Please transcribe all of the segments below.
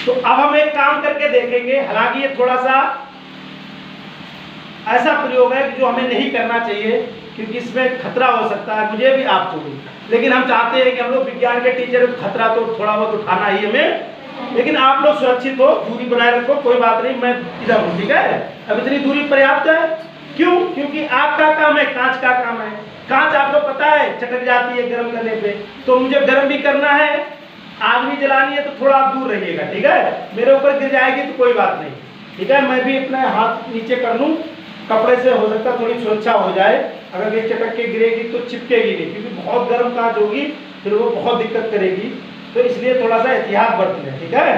तो अब हम एक काम करके देखेंगे, हालांकि ये थोड़ा सा ऐसा प्रयोग है जो हमें नहीं करना चाहिए क्योंकि इसमें खतरा हो सकता है, मुझे भी आपको भी, लेकिन हम चाहते हैं कि हम लोग विज्ञान के टीचर, खतरा तो थोड़ा बहुत उठाना ही हमें, लेकिन आप लोग सुरक्षित हो, दूरी बनाए रखो, कोई बात नहीं, मैं इधर हूँ, ठीक है। अब इतनी दूरी पर्याप्त है, क्यों? क्योंकि आपका काम है, कांच का काम है। कांच आपको पता है चटक जाती है गर्म करने पे, तो मुझे गर्म भी करना है, आग भी जलानी है, तो थोड़ा आप दूर रहिएगा, ठीक है। मेरे ऊपर गिर जाएगी तो कोई बात नहीं, ठीक है। मैं भी अपना हाथ नीचे कर लूँ, कपड़े से हो सकता है थोड़ी सुरक्षा हो जाए, अगर ये चटक के गिरेगी तो चिपकेगी नहीं, क्योंकि बहुत गर्म कांच होगी, फिर वो बहुत दिक्कत करेगी, तो इसलिए थोड़ा सा एहतियात बरतें, ठीक है।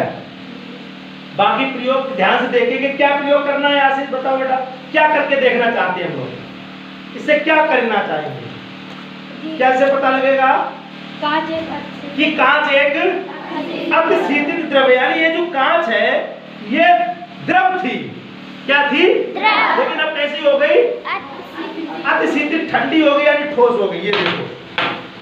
बाकी प्रयोग ध्यान से देखेंगे, क्या प्रयोग करना है आशीष, बताओ बेटा, क्या करके देखना चाहते हैं हम लोग, इससे क्या करना चाहेंगे, कैसे पता लगेगा कि कांच एक अतिशीतित द्रव्य, यानी ये जो कांच है ये द्रव थी, क्या थी? लेकिन अब कैसी हो गई? अतिशीतित, ठंडी हो गई, यानी ठोस हो गई, ये देखो।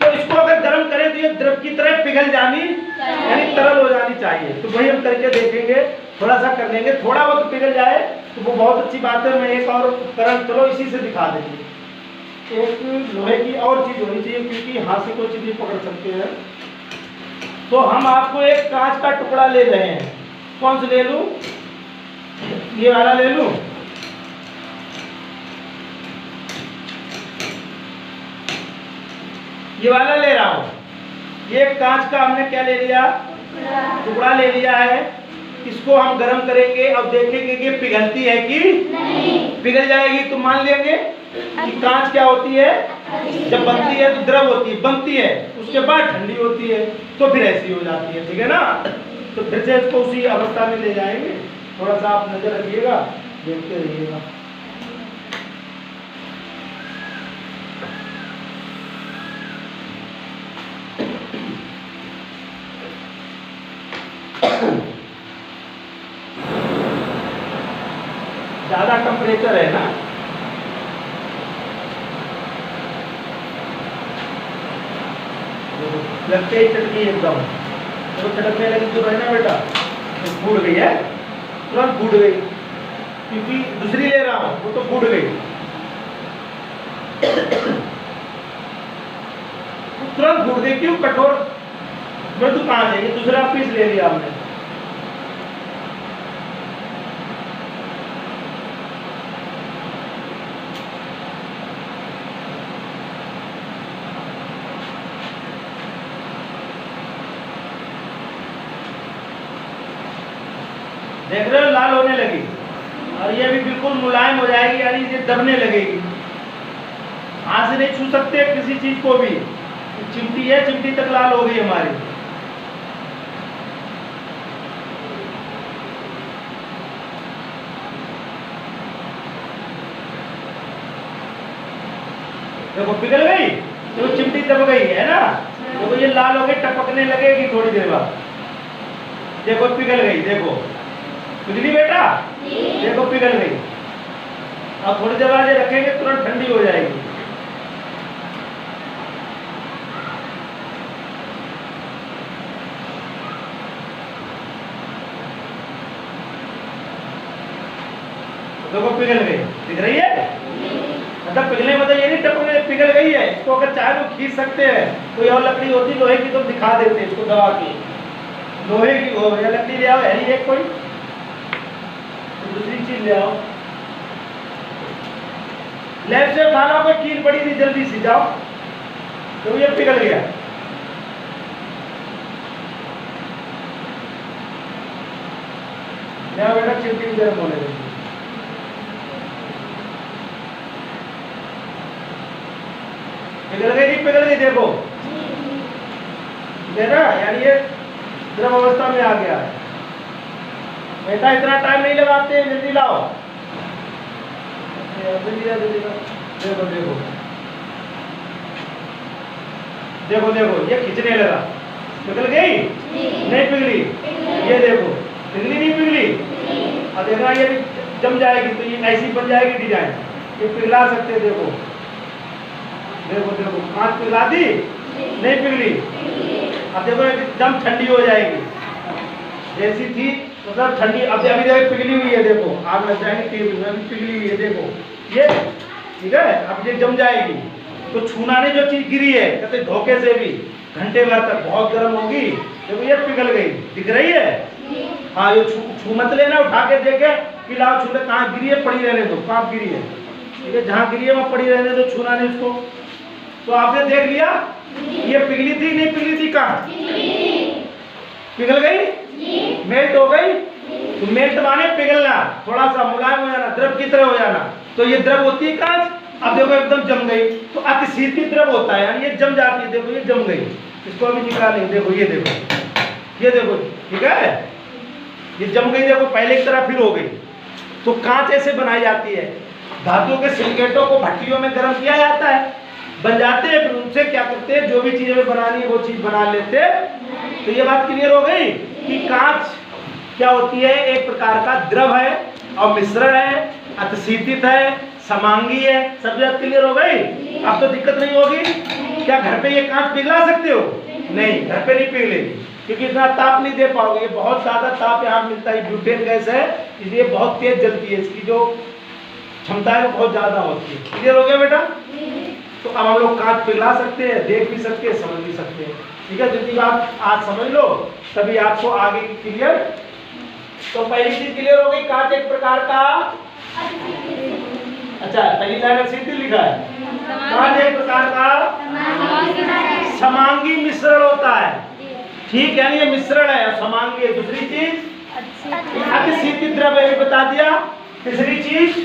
तो इसको अगर गर्म करें तो ये द्रव की तरह पिघल जानी, यानी तरल हो जानी चाहिए। तो वही हम करके देखेंगे, थोड़ा सा कर लेंगे, थोड़ा बहुत पिघल जाए तो वो बहुत अच्छी बात है। मैं एक और उपकरण, चलो इसी से दिखा देंगे, एक लोहे की और चीज होनी चाहिए, क्योंकि हाथ से कोई चीज नहीं पकड़ सकते हैं। तो हम आपको एक कांच का टुकड़ा ले रहे हैं, कौन सा ले लूं? ये वाला ले लूं? ये वाला ले रहा हूं। ये कांच का हमने क्या ले लिया? टुकड़ा ले लिया है। इसको हम गर्म करेंगे, अब देखेंगे कि पिघलती है कि नहीं। पिघल जाएगी तो मान लेंगे कि कांच क्या होती है, जब बनती है तो द्रव होती है, बनती है, उसके बाद ठंडी होती है, तो फिर ऐसी हो जाती है, ठीक है ना। तो फिर से इसको उसी अवस्था में ले जाएंगे, थोड़ा सा आप नजर रखिएगा, देखते रहिएगा। ज्यादा टेम्परेचर है ना, लगते ही चटकी एकदम, तो चटकने लगी तो है ना बेटा, तो फूट गई है, तुरंत फूट गई, क्योंकि दूसरी ले रहा हूं वो तो फूट गई, तुरंत फूट गई। क्यों? कठोर में तो कहां जाएगी, दूसरा पीस ले लिया हमने। देख रहे हो, लाल होने लगी, और ये भी बिल्कुल मुलायम हो जाएगी, यानी ये दबने लगेगी। हाथ से नहीं छू सकते किसी चीज को भी, चिमटी है, चिमटी तक लाल हो गई हमारी। देखो पिघल गई, तो चिमटी दब गई है ना, देखो ये लाल हो गई, टपकने लगेगी थोड़ी देर बाद। देखो पिघल गई, देखो पिघली बेटा, देखो पिघल गई। अब थोड़ी देर बाद रखेंगे, तुरंत ठंडी हो जाएगी। देखो पिघल गई, दिख रही है, मतलब पिघलने मतलब ये नहीं टपकने, पिघल गई है। इसको अगर चाहे तो खींच सकते हैं, कोई और लकड़ी होती लोहे की तो दिखा देते इसको दबा के, लोहे की हो या लकड़ी ले आओ, है ही एक कोई, दूसरी चीज ले आओ, लेफ्ट से उठाना, कोई कील पड़ी थी, जल्दी से जाओ, तो ये पिघल गया। मैं बेटा चिमटी गर्म होने लगी, पिघल गई, नहीं पिघल गई, देखो देखा, यानी ये द्रव अवस्था में आ गया है। बेटा इतना टाइम नहीं लगाते, जल्दी लाओ, जल्दी लाओ। देखो देखो देखो देखो, ये खींचने लगा, पिघल गई नहीं पिघली, ये देखो पिघली नहीं पिघली। अब देखना ये जम जाएगी तो ये ऐसी बन जाएगी डिजाइन, ये पिघला सकते, देखो देखो देखो, कांच पिघला दी नहीं पिघली। अब देखो एकदम ठंडी हो जाएगी, जैसी थी मतलब ठंडी, अभी अभी देखो पिघली हुई है, देखो आग लग जाएगी टेबल में, अभी पिघली हुई है देखो ये, ठीक है। अब ये जम जाएगी तो छूना ने जो चीज गिरी है कहते धोखे से भी घंटे भर तक बहुत गर्म होगी, देखो ये पिघल गई, दिख रही है। हाँ ये छू मत लेना, उठा के देखे कि लाओ छू ले, कहाँ गिरी है पड़ी रहने दो, कहाँ गिरी है, ठीक है, जहाँ गिरी है वहाँ पड़ी रहने दो, छूना नहीं उसको। तो आपने देख लिया ये पिघली थी नहीं पिघली थी, कहाँ पिघल गई, मेल्ट हो गई। तो मेल्ट माने पिघलना, थोड़ा सा मुलायम हो जाना, द्रव की तरह हो जाना। तो ये द्रव होती है कांच, अब देखो एकदम जम गई, तो अतिशीतल द्रव होता है, यानी ये जम जाती है, देखो ये जम गई, इसको अभी निकालेंगे, देखो ये देखो, ये देखो, ठीक है, ये जम गई, देखो पहले की तरह फिर हो गई। तो कांच ऐसे बनाई जाती है, धातुओं के सिलिकेटों को भट्टियों में गर्म किया जाता है, बन जाते हैं, फिर उनसे क्या करते हैं, जो भी चीजें हमें बनानी है वो चीज बना लेते हैं। तो ये बात क्लियर हो गई कि कांच क्या होती है, एक प्रकार का द्रव है और मिश्रण है, अतिशीतित है, समांगी है, सब बात क्लियर हो गई। अब तो दिक्कत नहीं होगी। क्या घर पे ये कांच पिघला सकते हो? नहीं, घर पे नहीं पिघलेगी, क्योंकि इतना ताप नहीं दे पाओगे, ये बहुत ज्यादा ताप यहाँ मिलता है, ब्यूटेन गैस है, इसलिए बहुत तेज जलती है, इसकी जो क्षमता है वो बहुत ज्यादा होती है। क्लियर हो गया बेटा? तो अब हम लोग कांच पिघला सकते हैं, देख भी सकते हैं, समझ भी सकते हैं, ठीक है। जितनी बात आज समझ लो तभी आपको आगे की क्लियर। तो पहली चीज क्लियर हो गई, कांच एक प्रकार का, अच्छा पहली लाइन में सीधी लिखा है, कांच एक प्रकार का समांगी मिश्रण होता है, ठीक, यानी ये मिश्रण है, समांगी है। दूसरी चीज अतिशीतित द्रव है, बता दिया। तीसरी चीज,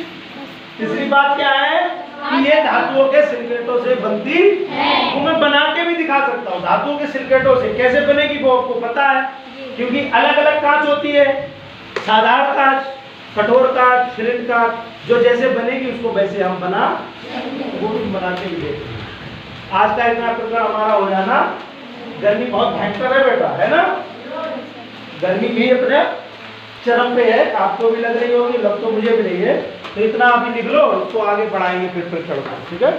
तीसरी बात क्या है कि ये धातुओं के सिलिकेटों से बनती है। वो मैं बना के भी दिखा सकता हूँ, धातुओं के सिलिकेटों से कैसे बनेगी वो आपको पता है, क्योंकि अलग अलग कांच होती है, साधारण कांच, कठोर कांच, फिल्म कांच, जो जैसे बनेगी उसको वैसे हम बना वो भी बना के भी देते हैं। आज का इतना प्रोग्राम हमारा हो जाना। गर्मी बहुत भयंकर है बेटा, है ना, गर्मी भी अपने चरम पे है, आपको भी लग रही होगी, लग तो मुझे भी नहीं है। तो इतना अभी निकलो, उसको आगे बढ़ाएंगे फिर चढ़कर, ठीक है।